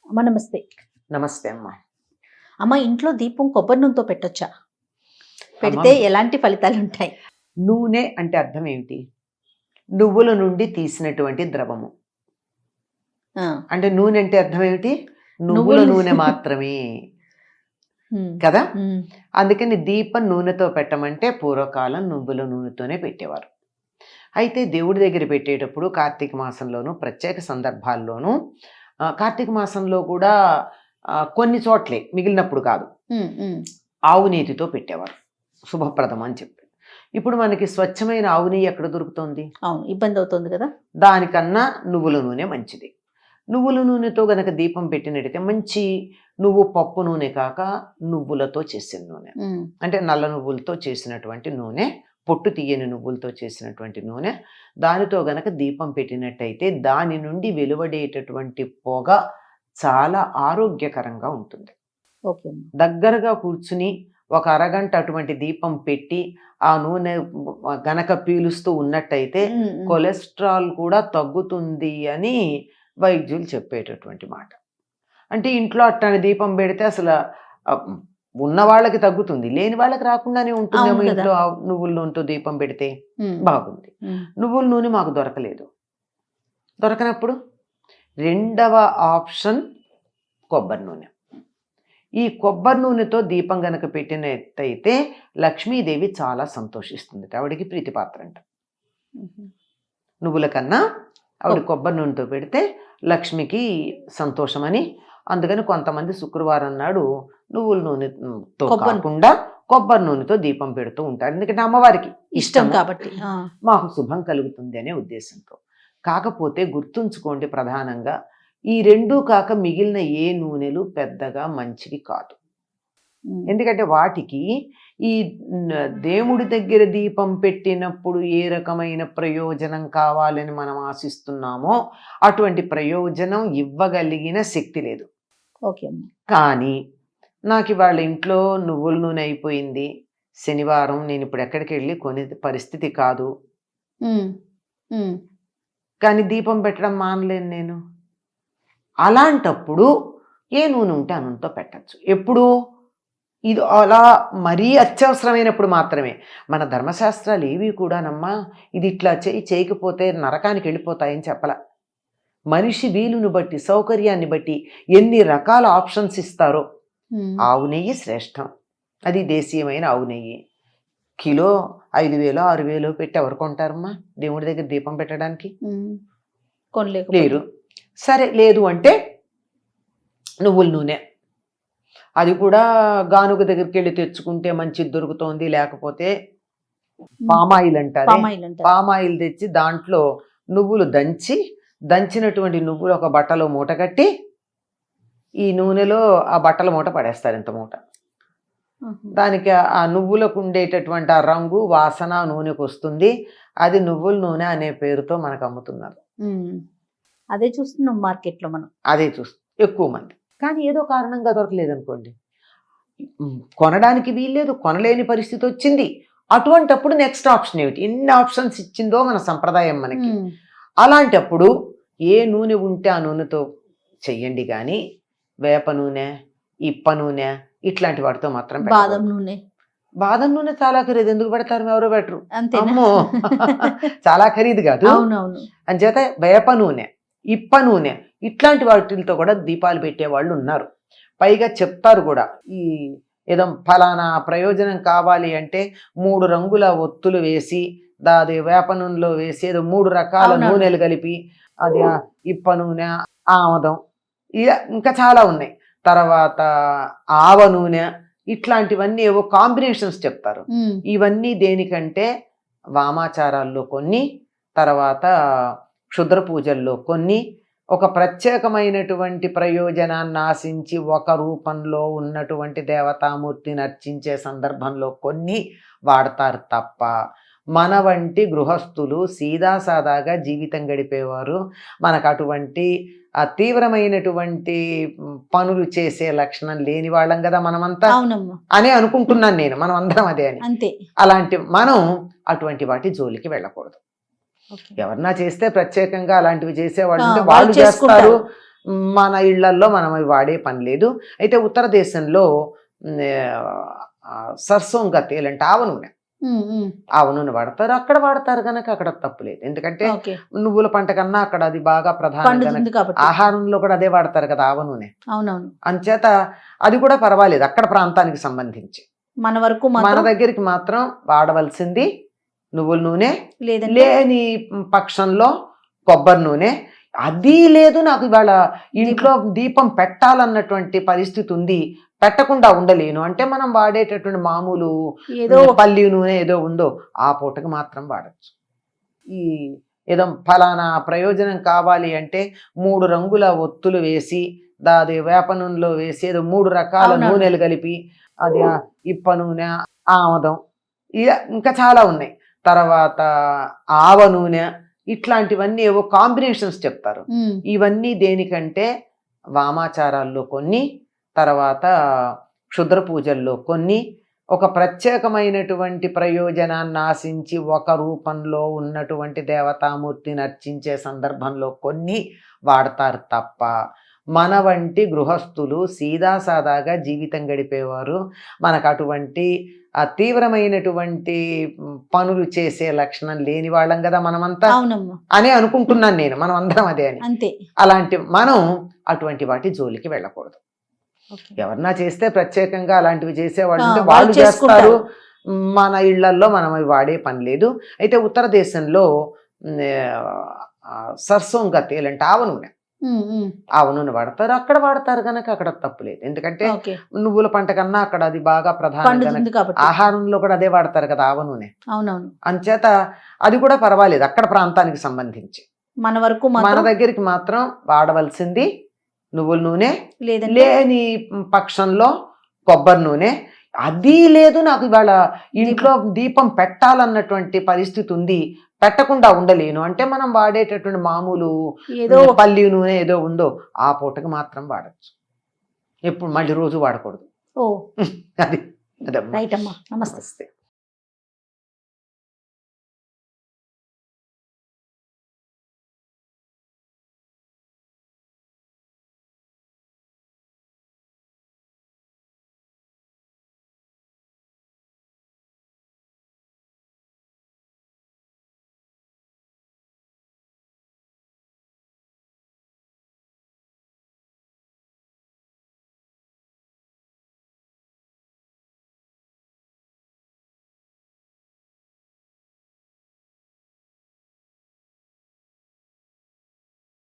అమ్మ నమస్తే. నమస్తే అమ్మా. అమ్మ ఇంట్లో దీపం కొబ్బరి నూనెతో పెట్టొచ్చా? అమ్మ, పెడితే ఎలాంటి ఫలితాలు ఉంటాయి? నూనె అంటే అర్థం ఏమిటి? నువ్వుల నుండి తీసినటువంటి ద్రవము. ఆ, అంటే నూనె అంటే అర్థం ఏమిటి? నువ్వుల నువ్వులు. నూనె మాత్రమే ఉమ్, కదా. ఉమ్, అందుకని దీపం నూనెతో పెట్టమంటే పూర్వకాలం నువ్వుల నూనెతోనే పెట్టేవారు. అయితే దేవుడి దగ్గర పెట్టేటప్పుడు కార్తీక మాసంలోను ప్రత్యేక సందర్భాల్లోనూ కార్తీక మాసంలో కూడా కొన్ని చోట్లే, మిగిలినప్పుడు కాదు, ఉమ్, ఉమ్. ఆవు నీతితో పెట్టేవారు, శుభప్రదం అని చెప్పి. ఇప్పుడు మనకి స్వచ్ఛమైన ఆవు నెయ్యి ఎక్కడ దొరుకుతుంది? అవును, ఇబ్బంది అవుతుంది కదా. దానికన్నా నువ్వుల నూనె మంచిది. నువ్వుల నూనెతో గనక దీపం పెట్టినట్టయితే మంచి నువ్వు పప్పు నూనె కాక నువ్వులతో చేసిన నూనె, ఉమ్, అంటే నల్ల నువ్వులతో చేసినటువంటి నూనె, పొట్టు తీయని నువ్వులతో చేసినటువంటి నూనె, దానితో గనక దీపం పెట్టినట్టయితే దాని నుండి వెలువడేటటువంటి పొగ చాలా ఆరోగ్యకరంగా ఉంటుంది. ఓకే అమ్మ. దగ్గరగా కూర్చుని ఒక అరగంట అటువంటి దీపం పెట్టి ఆ నూనె గనక పీలుస్తూ ఉన్నట్టయితే ఉమ్, ఉమ్. కొలెస్ట్రాల్ కూడా తగ్గుతుంది అని వైద్యులు చెప్పేటటువంటి మాట. అంటే ఇంట్లో అట్లాంటి దీపం పెడితే అసలు ఆ, ఉన్న వాళ్ళకి తగ్గుతుంది, లేని వాళ్ళకి రాకుండానే ఉంటుందేమో. అవును కదా. ఇంట్లో నువ్వుల నూనెతో దీపం పెడితే ఉమ్, బాగుంది. ఉమ్, నువ్వుల నూనె మాకు దొరకలేదు. దొరకనప్పుడు రెండవ ఆప్షన్ కొబ్బరి నూనె. ఈ కొబ్బరి నూనెతో దీపం గనక పెట్టినట్టయితే లక్ష్మీదేవి చాలా సంతోషిస్తుంది, ఆవిడికి ప్రీతిపాత్ర అంట. ఉమ్. నువ్వుల కన్నా ఆవిడ కొబ్బరి నూనెతో పెడితే లక్ష్మికి సంతోషమని. అందుకని కొంతమంది శుక్రవారం నాడు నువ్వుల నూనెతో కాకుండా కొబ్బరి నూనెతో దీపం పెడుతూ ఉంటారు, ఎందుకంటే అమ్మవారికి ఇష్టం ఇష్టం కాబట్టి. మాకు శుభం కలుగుతుంది అనే ఉద్దేశంతో. కాకపోతే గుర్తుంచుకోండి, ప్రధానంగా ఈ రెండూ కాక మిగిలిన ఏ నూనెలు పెద్దగా మంచివి కాదు. ఉమ్, ఎందుకంటే వాటికి ఈ దేవుడి దగ్గర దీపం పెట్టినప్పుడు ఏ రకమైన ప్రయోజనం కావాలని మనం ఆశిస్తున్నామో అటువంటి ప్రయోజనం ఇవ్వగలిగిన శక్తి లేదు. ఓకే అమ్మ. కానీ నాకు ఇవాళ ఇంట్లో నువ్వుల నూనె అయిపోయింది, శనివారం, నేను ఇప్పుడు ఎక్కడికి వెళ్ళి కొనే పరిస్థితి కాదు, ఉమ్, ఉమ్. కానీ దీపం పెట్టడం మానలేను నేను. అలాంటప్పుడు ఏ నూనె ఉంటే ఆ నూనెతో పెట్టచ్చు. ఎప్పుడు? ఇది అలా మరీ అత్యవసరమైనప్పుడు మాత్రమే. మన ధర్మశాస్త్రాలు ఏవి కూడానమ్మా ఇది ఇట్లా చేయకపోతే నరకానికి వెళ్ళిపోతాయని చెప్పల. మనిషి వీలును బట్టి, సౌకర్యాన్ని బట్టి ఎన్ని రకాల ఆప్షన్స్ ఇస్తారో. ఉమ్. ఆవు నెయ్యి శ్రేష్టం, అది దేశీయమైన ఆవు నెయ్యి. కిలో 5,000 6,000 పెట్టి ఎవరు కొంటారమ్మా దేవుడి దగ్గర దీపం పెట్టడానికి? ఉమ్. కొనలేకపోతే. లేరు. సరే, లేదు అంటే నువ్వుల నూనె, అది కూడా గానుగ దగ్గరికి వెళ్ళి తెచ్చుకుంటే మంచిది దొరుకుతోంది, లేకపోతే పామాయిల్ అంటారు, పామాయిల్ అంటారు. పామాయిల్ తెచ్చి దాంట్లో నువ్వులు దంచినటువంటి నువ్వులు ఒక బట్టలో మూట కట్టి ఈ నూనెలో ఆ బట్టల మూట పడేస్తారు, ఇంత మూట. ఉహు. దానికి ఆ నువ్వులకు ఉండేటటువంటి ఆ రంగు, వాసన నూనెకు వస్తుంది. అది నువ్వుల నూనె అనే పేరుతో మనకు అమ్ముతున్నారు. ఉమ్. అదే చూస్తున్నాం మార్కెట్లో మనం. అదే ఎక్కువ మంది. కానీ ఏదో కారణంగా దొరకలేదు అనుకోండి, కొనడానికి వీల్లేదు, కొనలేని పరిస్థితి వచ్చింది. అటువంటప్పుడు నెక్స్ట్ ఆప్షన్ ఏమిటి? ఎన్ని ఆప్షన్స్ ఇచ్చిందో మన సంప్రదాయం మనకి. ఉమ్. అలాంటప్పుడు ఏ నూనె ఉంటే ఆ నూనెతో చెయ్యండి, కానీ వేప నూనె, ఇప్ప నూనె ఇట్లాంటి వాటితో మాత్రం బాదం పెట్టకూడదు. నూనె. బాదం నూనె చాలా ఖరీదు, ఎందుకు పెడతారు? ఎవరో పెట్టరు. అంతేనా? అమ్మో చాలా ఖరీదు కాదు. అవునవును. అంచేత వేప నూనె, ఇప్ప నూనె ఇట్లాంటి వాటితో కూడా దీపాలు పెట్టేవాళ్ళు ఉన్నారు. పైగా చెప్తారు కూడా, ఈ ఏదో ఫలానా ప్రయోజనం కావాలి అంటే 3 రంగుల ఒత్తులు వేసి దాది వేప నూనెలో వేసి ఏదో 3 రకాల అవునవును. నూనెలు కలిపి, అది ఇప్ప నూనె, ఆమదం, ఇంకా చాలా ఉన్నాయి. తర్వాత ఆవ నూనె, ఇట్లాంటివన్నీ ఏవో కాంబినేషన్స్ చెప్తారు. ఉమ్. ఇవన్నీ దేనికంటే వామాచారాల్లో కొన్ని, తర్వాత క్షుద్ర పూజల్లో కొన్ని, ఒక ప్రత్యేకమైనటువంటి ప్రయోజనాన్ని ఆశించి ఒక రూపంలో ఉన్నటువంటి దేవతామూర్తిని అర్చించే సందర్భంలో కొన్ని వాడతారు తప్ప, మన వంటి గృహస్థులు సీదాసాదాగా జీవితం గడిపేవారు, మనకు అటువంటి తీవ్రమైనటువంటి పనులు చేసే లక్షణం లేని వాళ్ళం కదా మనమంతా అవునమ్మా. అని అనుకుంటున్నాను నేను. మనం అందరం అదే అని. అంతే. అలాంటి మనం అటువంటి వాటి జోలికి వెళ్ళకూడదు. ఓకే. ఎవరన్నా చేస్తే ప్రత్యేకంగా అలాంటివి చేసేవాళ్ళు ఉంటే వాళ్ళు వాళ్ళు చేస్తారు, చేసుకుంటారు. మన ఇళ్లల్లో మనం అవి వాడే పని లేదు. అయితే ఉత్తర దేశంలో సర్సోంగా తేల్ అంటే ఆవ నూనె, ఆవ నూనె వాడతారు. అక్కడ వాడతారు కనుక అక్కడ తప్పులేదు. ఎందుకంటే ఓకే. నువ్వుల పంట కన్నా అక్కడ అది బాగా ప్రధానం కనుక పండుతుంది కాబట్టి. ఆహారంలో కూడా అదే వాడతారు కదా ఆవ నూనె. అవునవును. అంచేత అది కూడా పర్వాలేదు అక్కడ ప్రాంతానికి సంబంధించి. మన వరకు మన మాత్రం దగ్గరికి మాత్రం వాడవలసింది నువ్వుల నూనె, లేదంటే లేని పక్షంలో కొబ్బరి నూనె. అది లేదు, నాకు ఇవాళ ఇంట్లో దీపం పెట్టాలన్నటువంటి పరిస్థితి ఉంది, పెట్టకుండా ఉండలేను అంటే మనం వాడేటటువంటి మామూలు ఏదో పల్లి నూనె ఏదో ఉందో ఆ పూటకి మాత్రం వాడచ్చు. ఈ ఏదో ఫలానా ప్రయోజనం కావాలి అంటే 3 రంగుల ఒత్తులు వేసి దాది వేప నూనెలో వేసి ఏదో 3 రకాల అవునవును. నూనెలు కలిపి అది ఇప్ప నూనె, ఆమదం, ఇంకా చాలా ఉన్నాయి. తర్వాత ఆవ నూనె, ఇట్లాంటివన్నీ ఏవో కాంబినేషన్స్ చెప్తారు. ఇవన్నీ దేనికంటే వామాచారాల్లో కొన్ని, తర్వాత క్షుద్ర పూజల్లో కొన్ని, ఒక ప్రత్యేకమైనటువంటి ప్రయోజనాన్ని ఆశించి ఒక రూపంలో ఉన్నటువంటి దేవతామూర్తిని అర్చించే సందర్భంలో కొన్ని వాడతారు తప్ప మన వంటి గృహస్థులు సీదాసాదాగా జీవితం గడిపేవారు మనకు అటువంటి తీవ్రమైనటువంటి పనులు చేసే లక్షణం లేని వాళ్ళం కదా మనమంతా అవునమ్మా. అని అనుకుంటున్నాను నేను. మనం అందరం అదే అని. అంతే. అలాంటి మనం అటువంటి వాటి జోలికి వెళ్ళకూడదు. ఓకే. ఎవరన్నా చేస్తే ప్రత్యేకంగా అలాంటివి చేసేవాళ్ళు ఉంటే వాళ్ళు వాళ్ళు చేస్తారు. చేసుకుంటారు. మన ఇళ్లల్లో మనం అవి వాడే పని లేదు. అయితే ఉత్తర దేశంలో సర్సోంగా తేల్ అంటే ఆవ నూనె, ఆవ నూనె వాడతారు. అక్కడ వాడతారు కనుక అక్కడ తప్పులేదు. ఎందుకంటే ఓకే. నువ్వుల పంట కన్నా అక్కడ అది బాగా ప్రధానం పండుతుంది కనుక కాబట్టి. ఆహారంలో కూడా అదే వాడతారు కదా ఆవ నూనె. అవునవును. అంచేత అది కూడా పర్వాలేదు అక్కడ ప్రాంతానికి సంబంధించి. మన వరకు మన మాత్రం దగ్గరికి మాత్రం వాడవలసింది నువ్వుల నూనె, లేదంటే లేని పక్షంలో కొబ్బరి నూనె. అది లేదు, నాకు ఇవాళ ఇంట్లో దీపం పెట్టాలన్నటువంటి పరిస్థితి ఉంది, పెట్టకుండా ఉండలేను అంటే మనం వాడేటటువంటి మామూలు ఏదో పల్లి నూనె ఏదో ఉందో ఆ పూటకి మాత్రం వాడచ్చు. ఎప్పుడు మళ్ళీ రోజు వాడకూడదు. ఓ అది అదమ్మా. రైట్ అమ్మా. నమస్తే. నమస్తే.